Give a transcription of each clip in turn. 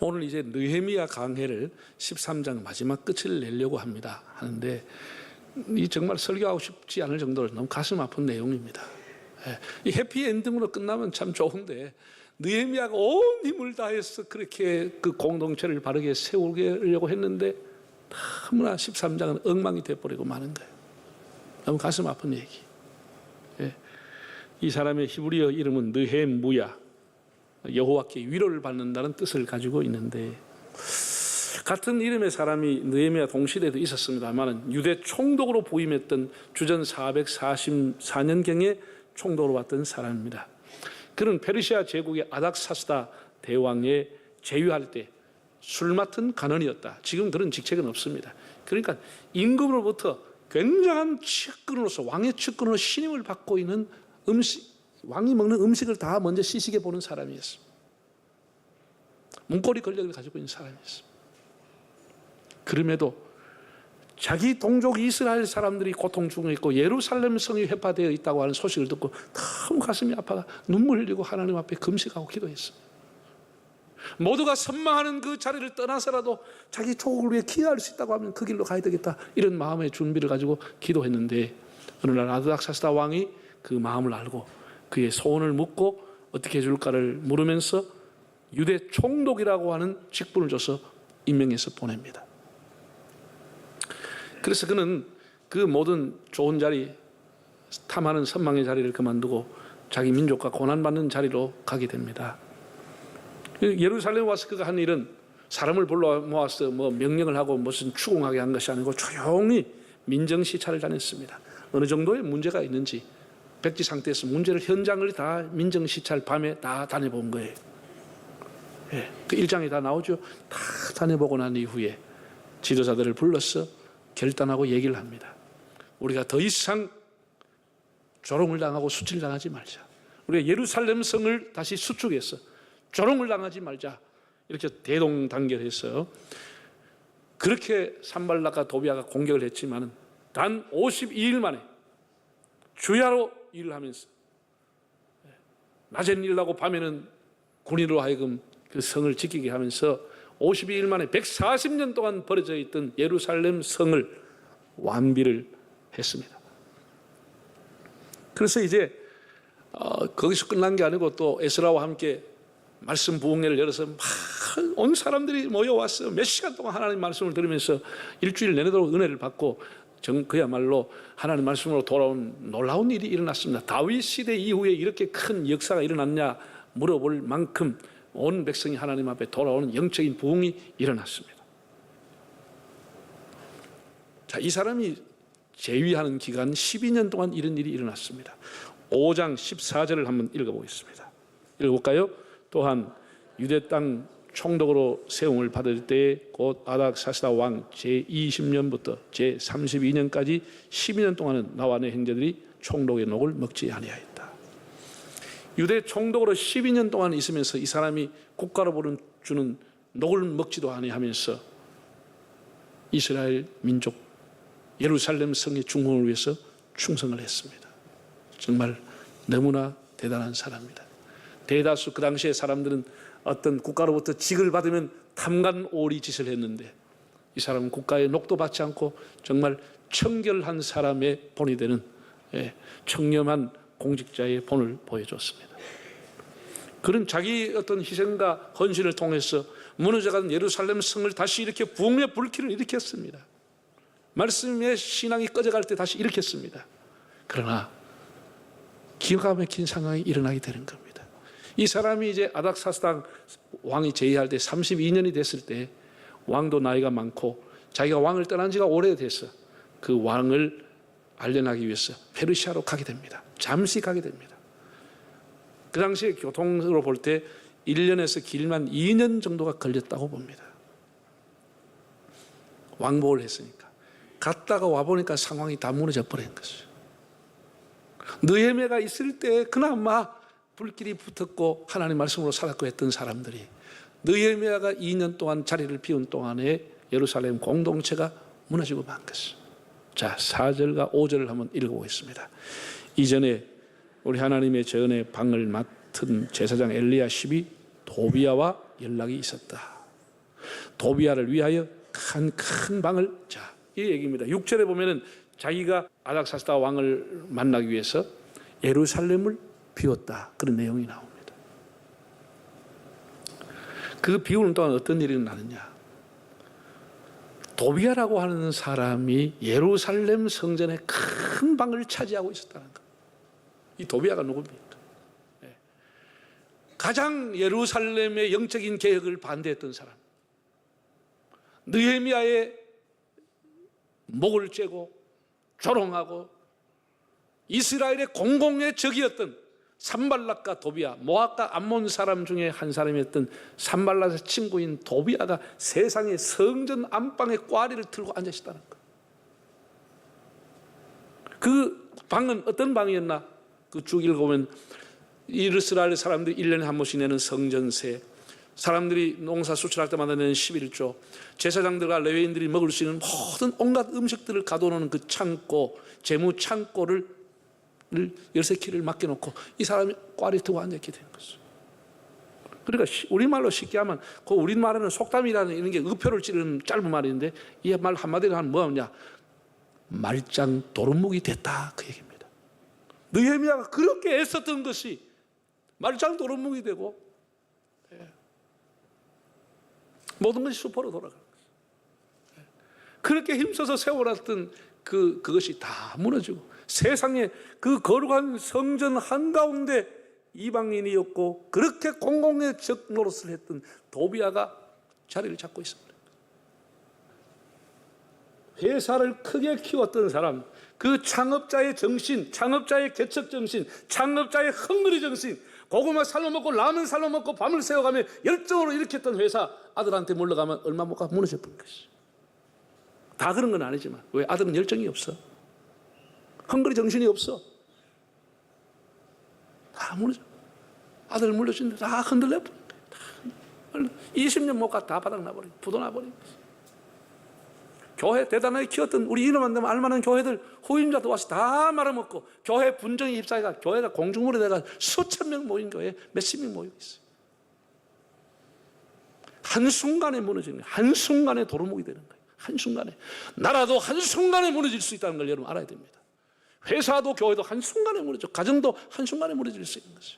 오늘 이제 느헤미야 강해를 13장 마지막 끝을 내려고 합니다. 하는데 이 정말 설교하고 싶지 않을 정도로 너무 가슴 아픈 내용입니다. 이 해피엔딩으로 끝나면 참 좋은데 느헤미야가 온 힘을 다해서 그렇게 그 공동체를 바르게 세우려고 했는데 너무나 13장은 엉망이 돼버리고 마는 거예요. 너무 가슴 아픈 얘기. 이 사람의 히브리어 이름은 느헤무야, 여호와께 위로를 받는다는 뜻을 가지고 있는데, 같은 이름의 사람이 느헤미야 동시대에도 있었습니다만 유대 총독으로 부임했던 주전 444년경에 총독으로 왔던 사람입니다. 그는 페르시아 제국의 아닥사스다 대왕의 제위할 때 술 맡은 간원이었다. 지금 그런 직책은 없습니다. 그러니까 임금으로부터 굉장한 측근으로서, 왕의 측근으로 신임을 받고 있는 왕이 먹는 음식을 다 먼저 시식해 보는 사람이었습니다. 문고리 권력을 가지고 있는 사람이었습니다. 그럼에도 자기 동족 이스라엘 사람들이 고통 중에 있고 예루살렘 성이 회파되어 있다고 하는 소식을 듣고 너무 가슴이 아파가 눈물 흘리고 하나님 앞에 금식하고 기도했습니다. 모두가 선망하는 그 자리를 떠나서라도 자기 조국을 위해 기도할 수 있다고 하면 그 길로 가야 되겠다, 이런 마음의 준비를 가지고 기도했는데, 어느 날 아드닥사스다 왕이 그 마음을 알고 그의 소원을 묻고 어떻게 해줄까를 물으면서 유대 총독이라고 하는 직분을 줘서 임명해서 보냅니다. 그래서 그는 그 모든 좋은 자리, 탐하는 선망의 자리를 그만두고 자기 민족과 고난받는 자리로 가게 됩니다. 예루살렘에 와서 그가 한 일은 사람을 불러 모아서 명령을 하고 무슨 추궁하게 한 것이 아니고 조용히 민정시찰을 다녔습니다. 어느 정도의 문제가 있는지 백지 상태에서 문제를, 현장을 다 민정시찰 밤에 다 다녀본 거예요. 그 일장이 다 나오죠. 다 다녀보고 난 이후에 지도자들을 불러서 결단하고 얘기를 합니다. 우리가 더 이상 조롱을 당하고 수치를 당하지 말자. 우리가 예루살렘 성을 다시 수축해서 조롱을 당하지 말자. 이렇게 대동단결해서 그렇게 산발락과 도비아가 공격을 했지만 단 52일 만에 주야로 일을 하면서 낮에는 일하고 밤에는 군인으로 하여금 그 성을 지키게 하면서 52일 만에 140년 동안 버려져 있던 예루살렘 성을 완비를 했습니다. 그래서 이제 거기서 끝난 게 아니고 또 에스라와 함께 말씀 부흥회를 열어서 막 온 사람들이 모여와서 몇 시간 동안 하나님 말씀을 들으면서 일주일 내내도록 은혜를 받고 그야말로 하나님 말씀으로 돌아온 놀라운 일이 일어났습니다. 다윗 시대 이후에 이렇게 큰 역사가 일어났냐 물어볼 만큼 온 백성이 하나님 앞에 돌아오는 영적인 부흥이 일어났습니다. 자, 이 사람이 제위하는 기간 12년 동안 이런 일이 일어났습니다. 5장 14절을 한번 읽어보겠습니다. 읽어볼까요? 또한 유대 땅 총독으로 세움을 받을 때 곧 아닥사스다 왕 제20년부터 제32년까지 12년 동안은 나와 내 형제들이 총독의 녹을 먹지 아니하였다. 유대 총독으로 12년 동안 있으면서 이 사람이 국가로 주는 녹을 먹지도 아니하면서 이스라엘 민족 예루살렘 성의 중흥을 위해서 충성을 했습니다. 정말 너무나 대단한 사람입니다. 대다수 그 당시의 사람들은 어떤 국가로부터 직을 받으면 탐관오리 짓을 했는데 이 사람은 국가의 녹도 받지 않고 정말 청결한 사람의 본이 되는 청렴한 공직자의 본을 보여줬습니다. 그런 자기 어떤 희생과 헌신을 통해서 무너져간 예루살렘 성을 다시 이렇게 부흥의 불길을 일으켰습니다. 말씀의 신앙이 꺼져갈 때 다시 일으켰습니다. 그러나 기가 막힌 상황이 일어나게 되는 겁니다. 이 사람이 이제 아닥사스다 왕이 제위할 때 32년이 됐을 때 왕도 나이가 많고 자기가 왕을 떠난 지가 오래돼서 그 왕을 알려나기 위해서 페르시아로 가게 됩니다. 잠시 가게 됩니다. 그 당시에 교통으로 볼 때 1년에서 길면 2년 정도가 걸렸다고 봅니다. 왕복을 했으니까. 갔다가 와보니까 상황이 다 무너져 버린 것이죠. 느헤미야가 있을 때 그나마 불길이 붙었고 하나님 말씀으로 살았고 했던 사람들이 느헤미야가 2년 동안 자리를 비운 동안에 예루살렘 공동체가 무너지고 만 것이죠. 자, 4절과 5절을 한번 읽어보겠습니다. 이전에 우리 하나님의 전의 방을 맡은 제사장 엘리야십이 도비아와 연락이 있었다. 도비아를 위하여 큰 방을 이 얘기입니다. 6절에 보면은 자기가 아닥사스다 왕을 만나기 위해서 예루살렘을 비웠다, 그런 내용이 나옵니다. 그 비우는 동안 어떤 일이 일어나느냐, 도비아라고 하는 사람이 예루살렘 성전의 큰 방을 차지하고 있었다는 것. 이 도비아가 누굽니까? 가장 예루살렘의 영적인 개혁을 반대했던 사람, 느헤미야의 목을 째고 조롱하고 이스라엘의 공공의 적이었던 산발락과 도비아, 모압과 암몬 사람 중에 한 사람이었던 산발락의 친구인 도비아가 세상의 성전 안방의 꽈리를 틀고 앉아 있었다는 거예요. 그 방은 어떤 방이었나? 그 쭉 읽어보면 이스라엘 사람들이 1년에 한 번씩 내는 성전세, 사람들이 농사 수출할 때마다 내는 11조, 제사장들과 레위인들이 먹을 수 있는 모든 온갖 음식들을 가둬놓는 그 창고, 재무 창고를 13키를 맡겨놓고 이 사람이 꽈리 트고 앉아있게 된 것이죠. 그러니까 우리말로 쉽게 하면 그 우리말에는 속담이라는 이런 게 의표를 찌르는 짧은 말인데, 이 말 한마디로 하면 뭐냐, 말짱 도루묵이 됐다, 그 얘기입니다. 느헤미야가 그렇게 애썼던 것이 말짱 도루묵이 되고 모든 것이 수포로 돌아가는 거예요. 그렇게 힘써서 세워놨던 그것이 다 무너지고, 세상에 그 거룩한 성전 한가운데 이방인이었고 그렇게 공공의 적 노릇을 했던 도비아가 자리를 잡고 있습니다. 회사를 크게 키웠던 사람, 그 창업자의 정신, 창업자의 개척 정신, 창업자의 헝그리 정신, 고구마 살로 먹고 라면 살로 먹고 밤을 새워가며 열정으로 일으켰던 회사, 아들한테 물러가면 얼마 못 가 무너져 버린 것이. 다 그런 건 아니지만, 왜? 아들은 열정이 없어, 헝그리 정신이 없어. 다 무너져. 아들 물려주는데 다 흔들려 버린 거예요. 20년 못 가 다 바닥나버린, 부도나버린 거지. 교회 대단하게 키웠던 우리 이름만 되면 알만한 교회들 후임자도 와서 다 말아먹고, 교회 분정이 휩싸여가 교회가 공중물이 돼가 수천 명 모인 교회에 몇십 명 모이고 있어요. 한순간에 무너지는 거예요. 한순간에 도루묵이 되는 거예요. 한순간에. 나라도 한순간에 무너질 수 있다는 걸 여러분 알아야 됩니다. 회사도 교회도 한순간에 무너져, 가정도 한순간에 무너질 수 있는 것이죠.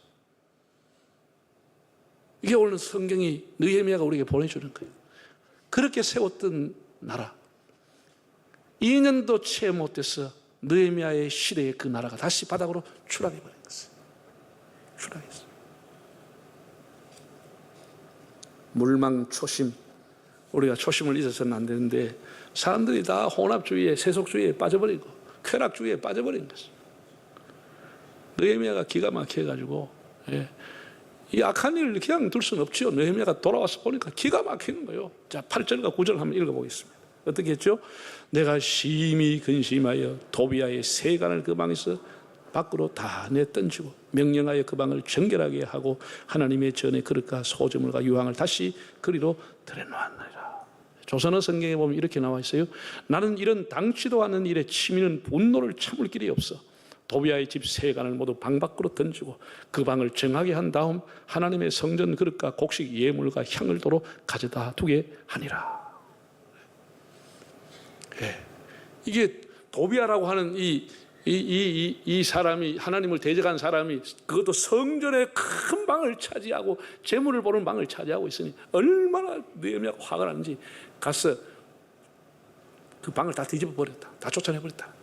이게 오늘 성경이 느헤미야가 우리에게 보내주는 거예요. 그렇게 세웠던 나라, 2년도 채 못해서 느헤미야의 시대에 그 나라가 다시 바닥으로 추락해 버린 것이에요. 추락했어요. 물망초심, 우리가 초심을 잊어서는 안 되는데, 사람들이 다 혼합주의에, 세속주의에 빠져버리고 쾌락주의에 빠져버린 것이에요. 느헤미야가 기가 막혀가지고, 이 악한 일을 그냥 둘 수는 없지요. 느헤미야가 돌아와서 보니까 기가 막히는 거예요. 자, 8절과 9절 한번 읽어보겠습니다. 어떻게 했죠? 내가 심히 근심하여 도비아의 세간을 그 방에서 밖으로 다 내던지고 명령하여 그 방을 정결하게 하고 하나님의 전에 그릇과 소저물과 유황을 다시 그리로 들여놓았느니라. 조선어 성경에 보면 이렇게 나와 있어요. 나는 이런 당치도 않는 일에 치미는 분노를 참을 길이 없어 도비아의 집 세간을 모두 방 밖으로 던지고 그 방을 정하게 한 다음 하나님의 성전 그릇과 곡식 예물과 향을 도로 가져다 두게 하니라. 이게 도비아라고 하는 이 사람이, 하나님을 대적한 사람이, 그것도 성전의 큰 방을 차지하고 재물을 보는 방을 차지하고 있으니 얼마나 느헤미야가 화가 나는지 가서 그 방을 다 뒤집어 버렸다, 다 쫓아내 버렸다.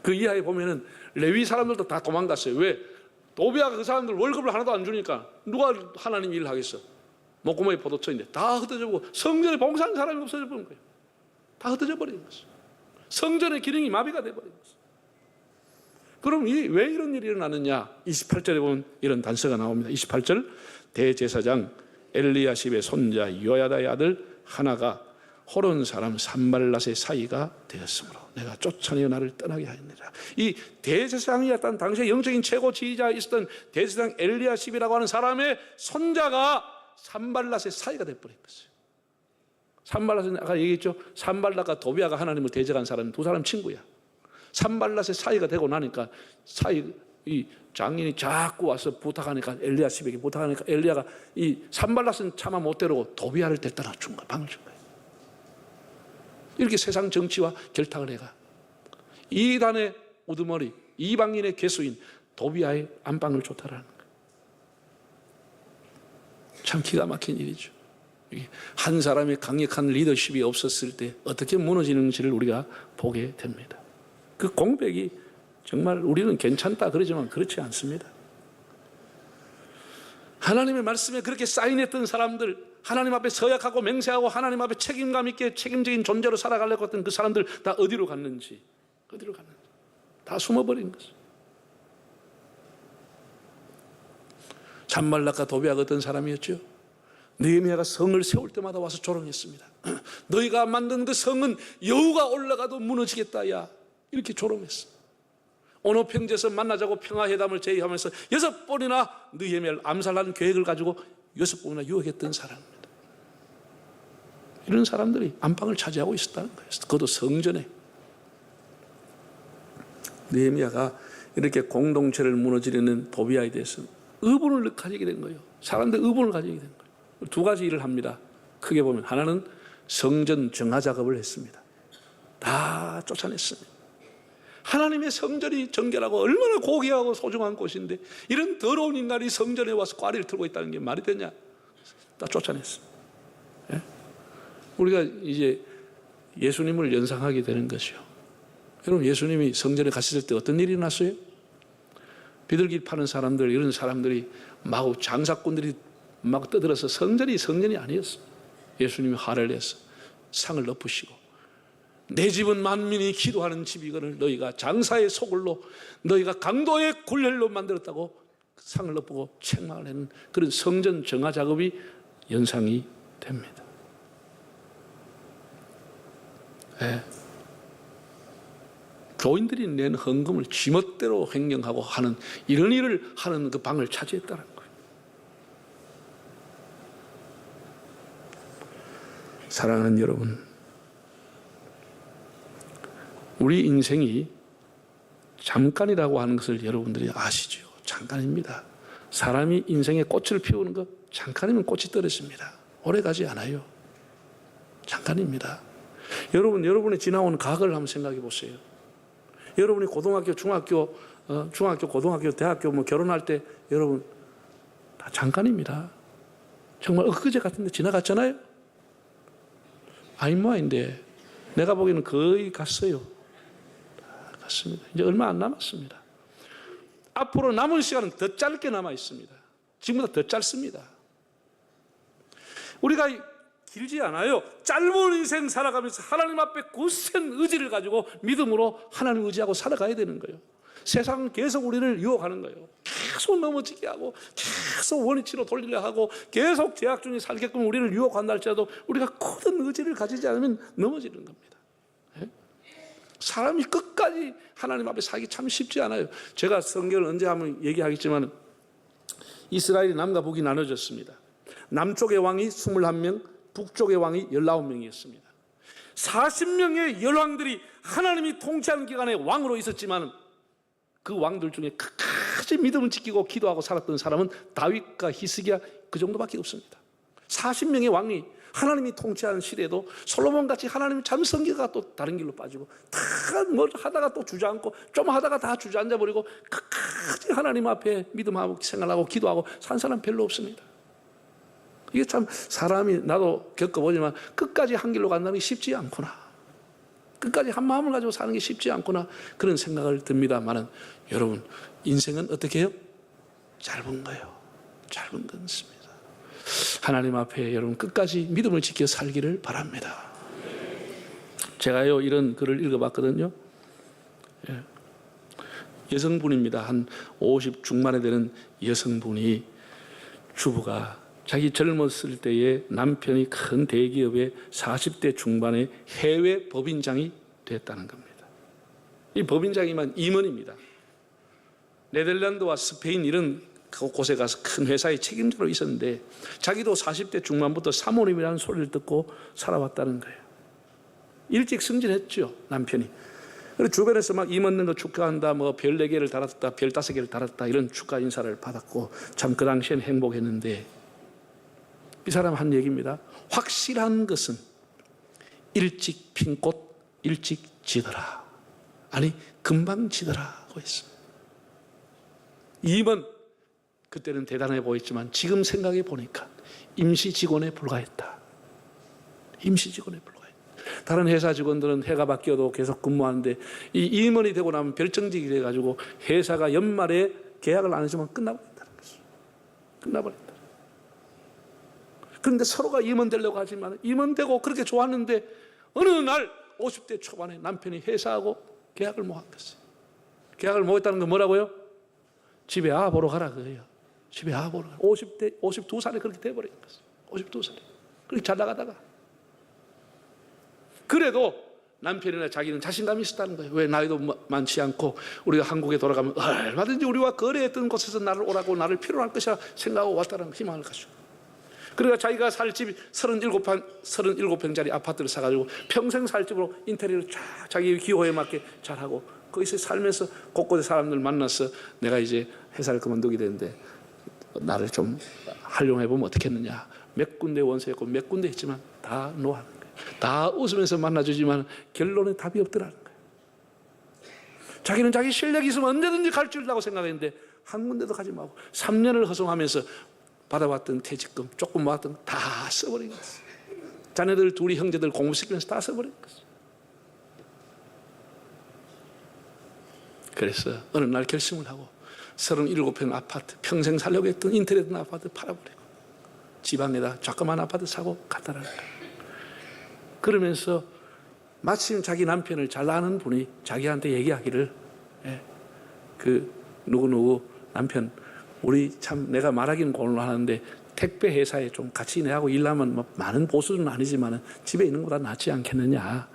그 이하에 보면은 레위 사람들도 다 도망갔어요. 왜? 도비아가 그 사람들 월급을 하나도 안 주니까 누가 하나님 일을 하겠어? 목구멍에 포도처인데 다 흩어져버리고 성전에 봉사하는 사람이 없어져 버린 거예요. 다 흩어져 버린 것이죠. 성전의 기능이 마비가 돼버린 것이죠. 그럼 왜 이런 일이 일어나느냐? 28절에 보면 이런 단서가 나옵니다. 28절, 대제사장 엘리야십의 손자 요야다의 아들 하나가 호론 사람 산발랏의 사이가 되었으므로 내가 쫓아내어 나를 떠나게 하였느니라. 이 대제사장이었던 당시에 영적인 최고 지휘자에 있었던 대제사장 엘리야십이라고 하는 사람의 손자가 산발랏의 사이가 되어버린 것이에요. 산발랏은 아까 얘기했죠. 산발랏과 도비아가 하나님을 대적한 사람, 두 사람 친구야. 산발랏의 사이가 되고 나니까 이 장인이 자꾸 와서 부탁하니까 엘리야 집에게 부탁하니까 엘리야가 이 산발랏은 차마 못 데려고 도비아를 데려다 준 거야. 방을 준 거야. 이렇게 세상 정치와 결탁을 해가 이단의 우두머리, 이방인의 개수인 도비아의 안방을 좋다라는 거예요. 참 기가 막힌 일이죠. 한 사람의 강력한 리더십이 없었을 때 어떻게 무너지는지를 우리가 보게 됩니다. 그 공백이 정말 우리는 괜찮다 그러지만 그렇지 않습니다. 하나님의 말씀에 그렇게 사인했던 사람들, 하나님 앞에 서약하고 맹세하고 하나님 앞에 책임감 있게 책임적인 존재로 살아가려고 했던 그 사람들 다 어디로 갔는지 다 숨어버린 것이죠. 산발락과 도비아가 어떤 사람이었죠? 느헤미야가 성을 세울 때마다 와서 조롱했습니다. 너희가 만든 그 성은 여우가 올라가도 무너지겠다 야, 이렇게 조롱했어. 오늘 평지에서 만나자고 평화회담을 제의하면서 6번이나 느헤미야를 암살하는 계획을 가지고 6번이나 유혹했던 사람입니다. 이런 사람들이 안방을 차지하고 있었다는 거예요. 그것도 성전에. 느헤미야가 이렇게 공동체를 무너지려는 도비아에 대해서 의분을 가지게 된 거예요. 사람들 의분을 가지게 된 거예요. 두 가지 일을 합니다. 크게 보면 하나는 성전 정화 작업을 했습니다. 다 쫓아냈습니다. 하나님의 성전이 정결하고 얼마나 고귀하고 소중한 곳인데 이런 더러운 인간이 성전에 와서 꽈리를 틀고 있다는 게 말이 되냐? 다 쫓아냈습니다. 예? 우리가 이제 예수님을 연상하게 되는 것이요. 여러분, 예수님이 성전에 가셨을 때 어떤 일이 일어났어요? 비둘기 파는 사람들, 이런 사람들이 마구 장사꾼들이 막 떠들어서 성전이 아니었어. 예수님이 화를 내서 상을 엎으시고 내 집은 만민이 기도하는 집이거늘 너희가 장사의 소굴로 너희가 강도의 굴혈로 만들었다고 상을 엎고 책망을 하는 그런 성전 정화 작업이 연상이 됩니다. 네. 교인들이 낸 헌금을 지멋대로 횡령하고 하는 이런 일을 하는 그 방을 차지했다는 거예요. 사랑하는 여러분, 우리 인생이 잠깐이라고 하는 것을 여러분들이 아시죠? 잠깐입니다. 사람이 인생에 꽃을 피우는 것 잠깐이면 꽃이 떨어집니다. 오래가지 않아요. 잠깐입니다. 여러분이 지나온 과거를 한번 생각해 보세요. 여러분이 고등학교, 중학교, 고등학교, 대학교 결혼할 때 여러분 다 잠깐입니다. 정말 엊그제 같은데 지나갔잖아요. 아인모아인데 내가 보기에는 거의 갔어요. 다 갔습니다. 이제 얼마 안 남았습니다. 앞으로 남은 시간은 더 짧게 남아 있습니다. 지금보다 더 짧습니다. 우리가 길지 않아요. 짧은 인생 살아가면서 하나님 앞에 굳센 의지를 가지고 믿음으로 하나님 의지하고 살아가야 되는 거예요. 세상은 계속 우리를 유혹하는 거예요. 계속 넘어지게 하고 계속 원위치로 돌리려 하고 계속 제약 중에 살게끔 우리를 유혹한다 할지라도 우리가 굳은 의지를 가지지 않으면 넘어지는 겁니다. 사람이 끝까지 하나님 앞에 살기 참 쉽지 않아요. 제가 성경을 언제 한번 얘기하겠지만 이스라엘이 남과 북이 나눠졌습니다. 남쪽의 왕이 21명, 북쪽의 왕이 19명이었습니다. 40명의 열왕들이 하나님이 통치하는 기간에 왕으로 있었지만 그 왕들 중에 끝까지 믿음을 지키고 기도하고 살았던 사람은 다윗과 히스기야 그 정도밖에 없습니다. 40명의 왕이 하나님이 통치하는 시대에도 솔로몬같이 하나님이 참 성기가 또 다른 길로 빠지고 다 뭘 하다가 또 주저앉고 좀 하다가 다 주저앉아버리고 끝까지 하나님 앞에 믿음하고 생활하고 기도하고 산 사람 별로 없습니다. 이게 참 사람이 나도 겪어보지만 끝까지 한 길로 간다는 게 쉽지 않구나. 끝까지 한 마음을 가지고 사는 게 쉽지 않구나. 그런 생각을 듭니다만은 여러분 인생은 어떻게 해요? 짧은 거예요. 짧은 것입니다. 하나님 앞에 여러분 끝까지 믿음을 지켜 살기를 바랍니다. 제가요 이런 글을 읽어봤거든요. 여성분입니다. 한 50 중반에 되는 여성분이 주부가 자기 젊었을 때에 남편이 큰 대기업의 40대 중반의 해외 법인장이 됐다는 겁니다. 이 법인장이면 임원입니다. 네덜란드와 스페인 이런 곳에 가서 큰 회사의 책임자로 있었는데 자기도 40대 중반부터 사모님이라는 소리를 듣고 살아왔다는 거예요. 일찍 승진했죠, 남편이. 그리고 주변에서 막 임 얻는 거 축하한다, 뭐 별 4개를 달았다, 별 5개를 달았다, 이런 축하 인사를 받았고, 참 그 당시엔 행복했는데, 이 사람 한 얘기입니다. 확실한 것은 일찍 핀 꽃 일찍 지더라. 아니, 금방 지더라고 했습니다. 임은 그때는 대단해 보였지만 지금 생각해 보니까 임시 직원에 불과했다. 임시 직원에 불과했다. 다른 회사 직원들은 해가 바뀌어도 계속 근무하는데 이 임원이 되고 나면 별정직이 돼가지고 회사가 연말에 계약을 안 해주면 끝나버린다는 거죠. 끝나버린다. 그런데 서로가 임원 되려고 하지만 임원 되고 그렇게 좋았는데 어느 날 50대 초반에 남편이 회사하고 계약을 못 했어요. 계약을 못 했다는 건 뭐라고요? 집에 아 보러 가라 그거예요. 집에 아 보러 가라. 52살에 그렇게 돼버린 거예요. 52살에. 그렇게 잘 나가다가. 그래도 남편이나 자기는 자신감이 있었다는 거예요. 왜 나이도 많지 않고 우리가 한국에 돌아가면 얼마든지 우리와 거래했던 곳에서 나를 오라고 나를 필요로 할 것이라 생각하고 왔다는 희망을 가지고. 그러니까 자기가 살 집이 37평짜리 아파트를 사가지고 평생 살 집으로 인테리어를 쫙 자기 기호에 맞게 잘하고 거기서 살면서 곳곳에 사람들 만나서 내가 이제 회사를 그만두게 되는데 나를 좀 활용해보면 어떻겠느냐. 몇 군데 원서했고 몇 군데 했지만 다 노하는 거예요. 다 웃으면서 만나주지만 결론에 답이 없더라는 거예요. 자기는 자기 실력이 있으면 언제든지 갈 줄 알고 생각했는데 한 군데도 가지 말고 3년을 허송하면서 받아왔던 퇴직금 조금 모았던 다 써버린 거예요. 자네들 둘이 형제들 공부시키면서 다 써버린 거예요. 그래서 어느 날 결심을 하고 37평 아파트 평생 살려고 했던 인테리어 아파트 팔아버리고 지방에다 조그만 아파트 사고 갔다라는 거예요. 그러면서 마침 자기 남편을 잘 아는 분이 자기한테 얘기하기를 그 누구누구 남편 우리 참 내가 말하기는 곤란하는데 택배 회사에 좀 같이 내하고 일하면 뭐 많은 보수는 아니지만 집에 있는 것보다 낫지 않겠느냐.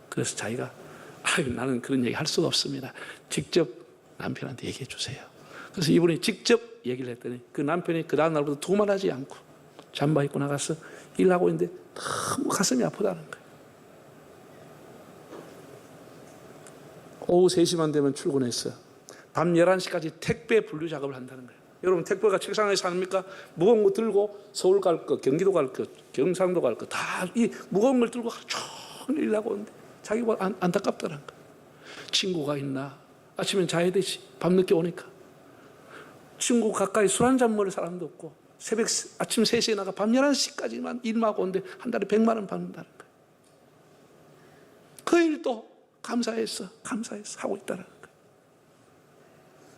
그래서 자기가 나는 그런 얘기 할 수가 없습니다. 직접 남편한테 얘기해 주세요. 그래서 이분이 직접 얘기를 했더니 그 남편이 그 다음 날부터 두말하지 않고 잠바 입고 나가서 일하고 있는데 너무 가슴이 아프다는 거예요. 오후 3시만 되면 출근해서 밤 11시까지 택배 분류 작업을 한다는 거예요. 여러분 택배가 책상에 사닙니까? 무거운 거 들고 서울 갈 거, 경기도 갈 거, 경상도 갈 거 다 이 무거운 걸 들고 종일 일하고 오는데 자기가 안타깝다는 거예요. 친구가 있나? 아침엔 자야 되지. 밤늦게 오니까. 친구 가까이 술 한잔 먹을 사람도 없고 아침 3시에 나가 밤 11시까지만 일만 하고 오는데 한 달에 100만 원 받는다는 거예요. 그 일도 감사해서 하고 있다는 거예요.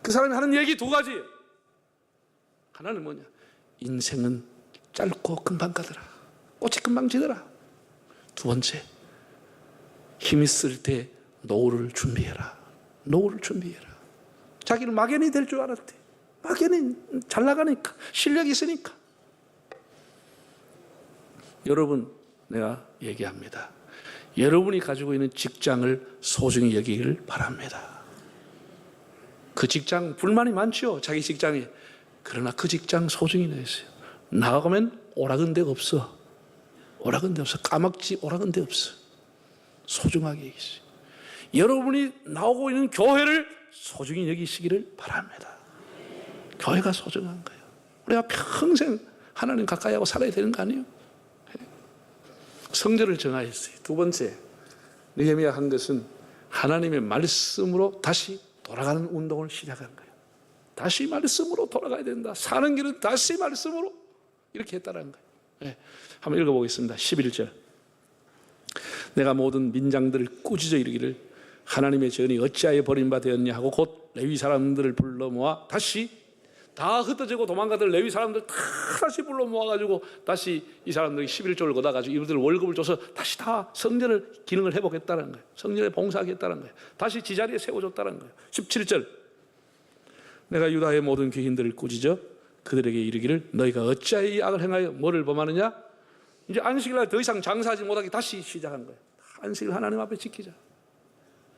그 사람이 하는 얘기 2가지예요. 하나는 뭐냐? 인생은 짧고 금방 가더라. 꽃이 금방 지더라. 2번째, 힘 있을 때 노후를 준비해라. 노후를 준비해라. 자기는 막연히 될 줄 알았대. 막연히 잘 나가니까 실력이 있으니까. 여러분 내가 얘기합니다. 여러분이 가지고 있는 직장을 소중히 여기기를 바랍니다. 그 직장 불만이 많죠. 자기 직장에. 그러나 그 직장 소중히 내세요. 나가면 오락은 데가 없어. 오락은 데 없어. 까막지 오락은 데 없어. 소중하게 여기세요. 여러분이 나오고 있는 교회를 소중히 여기시기를 바랍니다. 교회가 소중한 거예요. 우리가 평생 하나님 가까이 하고 살아야 되는 거 아니에요? 성전을 정하였어요. 2번째, 느헤미야 한 것은 하나님의 말씀으로 다시 돌아가는 운동을 시작한 거예요. 다시 말씀으로 돌아가야 된다. 사는 길은 다시 말씀으로 이렇게 했다는 거예요. 네. 한번 읽어보겠습니다. 11절. 내가 모든 민장들을 꾸짖어 이르기를 하나님의 전이 어찌하여 버림바 되었냐 하고 곧 레위 사람들을 불러 모아 다시 다 흩어지고 도망가던 레위 사람들 다시 불러 모아가지고 다시 이 사람들이 11조를 걷어가지고 이분들 월급을 줘서 다시 다 성전을 기능을 회복했다는 거예요. 성전에 봉사하겠다는 거예요. 다시 지자리에 세워줬다는 거예요. 17절. 내가 유다의 모든 귀인들을 꾸짖어 그들에게 이르기를 너희가 어찌하여 이 악을 행하여 뭐를 범하느냐? 이제 안식일날 더 이상 장사하지 못하게 다시 시작한 거예요. 안식일 하나님 앞에 지키자.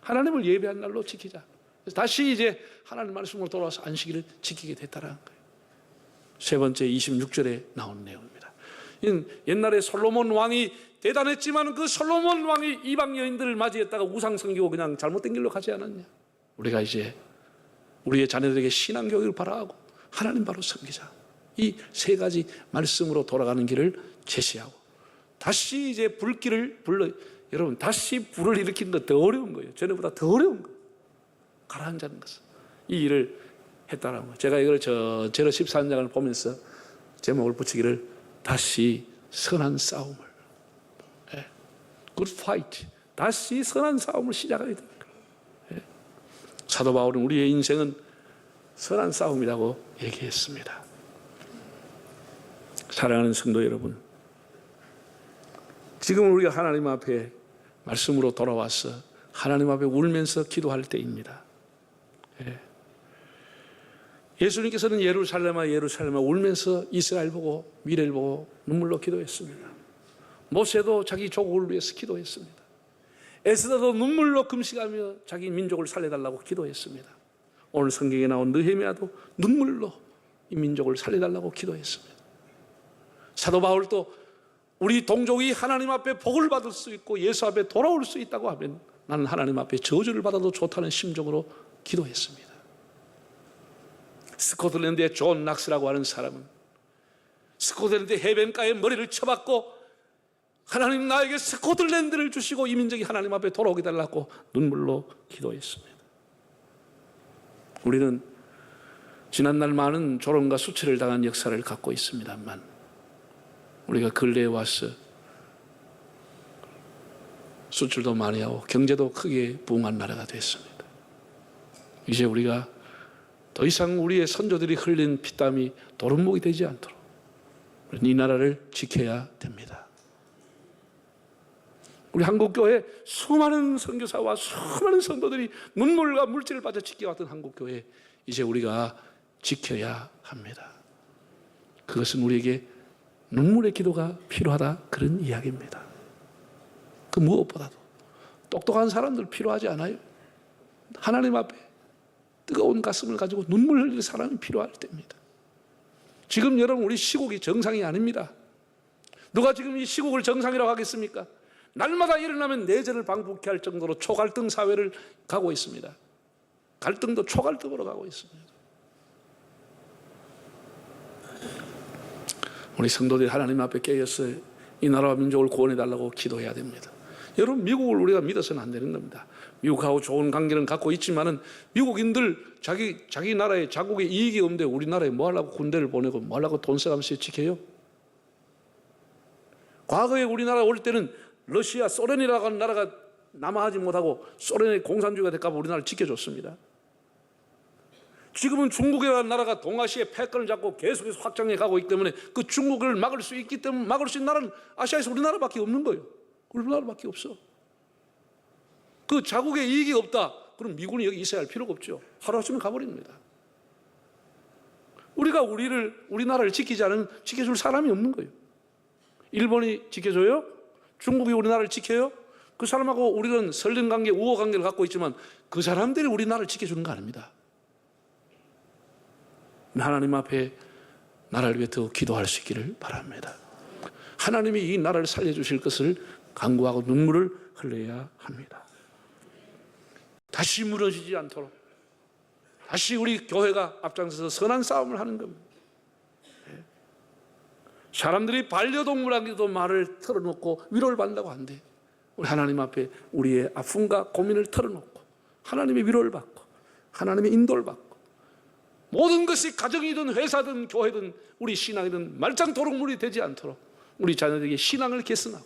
하나님을 예배한 날로 지키자. 그래서 다시 이제 하나님 말씀으로 돌아와서 안식일을 지키게 됐다는 거예요. 3번째 26절에 나오는 내용입니다. 옛날에 솔로몬 왕이 대단했지만 그 솔로몬 왕이 이방 여인들을 맞이했다가 우상 섬기고 그냥 잘못된 길로 가지 않았냐? 우리가 이제 우리의 자녀들에게 신앙 교육을 바라하고 하나님 바로 섬기자. 이 세 가지 말씀으로 돌아가는 길을 제시하고 다시 이제 불길을 불러, 여러분 다시 불을 일으키는 거 더 어려운 거예요. 전에보다 더 어려운 거예요. 가라앉는 것은 이 일을 했다는 거예요. 제가 이걸 제로 14장을 보면서 제목을 붙이기를 다시 선한 싸움을, good fight, 다시 선한 싸움을 시작하게 됩니다. 사도 바울은 우리의 인생은 선한 싸움이라고 얘기했습니다. 사랑하는 성도 여러분, 지금 우리가 하나님 앞에 말씀으로 돌아와서 하나님 앞에 울면서 기도할 때입니다. 예수님께서는 예루살렘아 예루살렘아 울면서 이스라엘 보고 미래를 보고 눈물로 기도했습니다. 모세도 자기 조국을 위해서 기도했습니다. 에스더도 눈물로 금식하며 자기 민족을 살려달라고 기도했습니다. 오늘 성경에 나온 느헤미야도 눈물로 이 민족을 살려달라고 기도했습니다. 사도 바울도 우리 동족이 하나님 앞에 복을 받을 수 있고 예수 앞에 돌아올 수 있다고 하면 나는 하나님 앞에 저주를 받아도 좋다는 심정으로 기도했습니다. 스코틀랜드의 존 낙스라고 하는 사람은 스코틀랜드 해변가에 머리를 쳐박고 하나님 나에게 스코틀랜드를 주시고 이 민족이 하나님 앞에 돌아오게 달라고 눈물로 기도했습니다. 우리는 지난날 많은 조롱과 수치를 당한 역사를 갖고 있습니다만 우리가 근래에 와서 수출도 많이 하고 경제도 크게 부흥한 나라가 됐습니다. 이제 우리가 더 이상 우리의 선조들이 흘린 피땀이 도른목이 되지 않도록 이 나라를 지켜야 됩니다. 우리 한국교회 수많은 선교사와 수많은 성도들이 눈물과 물질을 빠져 지켜왔던 한국교회 이제 우리가 지켜야 합니다. 그것은 우리에게 눈물의 기도가 필요하다 그런 이야기입니다. 그 무엇보다도 똑똑한 사람들 필요하지 않아요. 하나님 앞에 뜨거운 가슴을 가지고 눈물 흘릴 사람이 필요할 때입니다. 지금 여러분 우리 시국이 정상이 아닙니다. 누가 지금 이 시국을 정상이라고 하겠습니까? 날마다 일어나면 내재를 방북케 할 정도로 초갈등 사회를 가고 있습니다. 갈등도 초갈등으로 가고 있습니다. 우리 성도들이 하나님 앞에 깨어서 이 나라와 민족을 구원해달라고 기도해야 됩니다. 여러분 미국을 우리가 믿어서는 안 되는 겁니다. 미국하고 좋은 관계는 갖고 있지만은 미국인들 자기 나라에 자국에 이익이 없는데 우리나라에 뭐 하려고 군대를 보내고 뭐 하려고 돈 써가면서 지켜요? 과거에 우리나라 올 때는 러시아, 소련이라고 하는 나라가 남하하지 못하고 소련의 공산주의가 될까 봐 우리나라를 지켜줬습니다. 지금은 중국이라는 나라가 동아시아의 패권을 잡고 계속해서 확장해 가고 있기 때문에 그 중국을 막을 수 있기 때문에 막을 수 있는 나라는 아시아에서 우리나라밖에 없는 거예요. 우리나라밖에 없어. 그 자국의 이익이 없다. 그럼 미군이 여기 있어야 할 필요가 없죠. 하루아침에 가버립니다. 우리가 우리나라를 지키지 않으면 지켜줄 사람이 없는 거예요. 일본이 지켜줘요? 중국이 우리나라를 지켜요? 그 사람하고 우리는 설린 관계, 우호 관계를 갖고 있지만 그 사람들이 우리나라를 지켜주는 거 아닙니다. 하나님 앞에 나라를 위해 더 기도할 수 있기를 바랍니다. 하나님이 이 나라를 살려주실 것을 간구하고 눈물을 흘려야 합니다. 다시 무너지지 않도록 다시 우리 교회가 앞장서서 선한 싸움을 하는 겁니다. 사람들이 반려동물한테도 말을 털어놓고 위로를 받는다고 한대. 우리 하나님 앞에 우리의 아픔과 고민을 털어놓고 하나님의 위로를 받고 하나님의 인도를 받고 모든 것이 가정이든 회사든 교회든 우리 신앙이든 말짱 도록물이 되지 않도록 우리 자녀들에게 신앙을 개선하고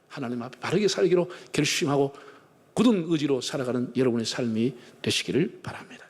하나님 앞에 바르게 살기로 결심하고 굳은 의지로 살아가는 여러분의 삶이 되시기를 바랍니다.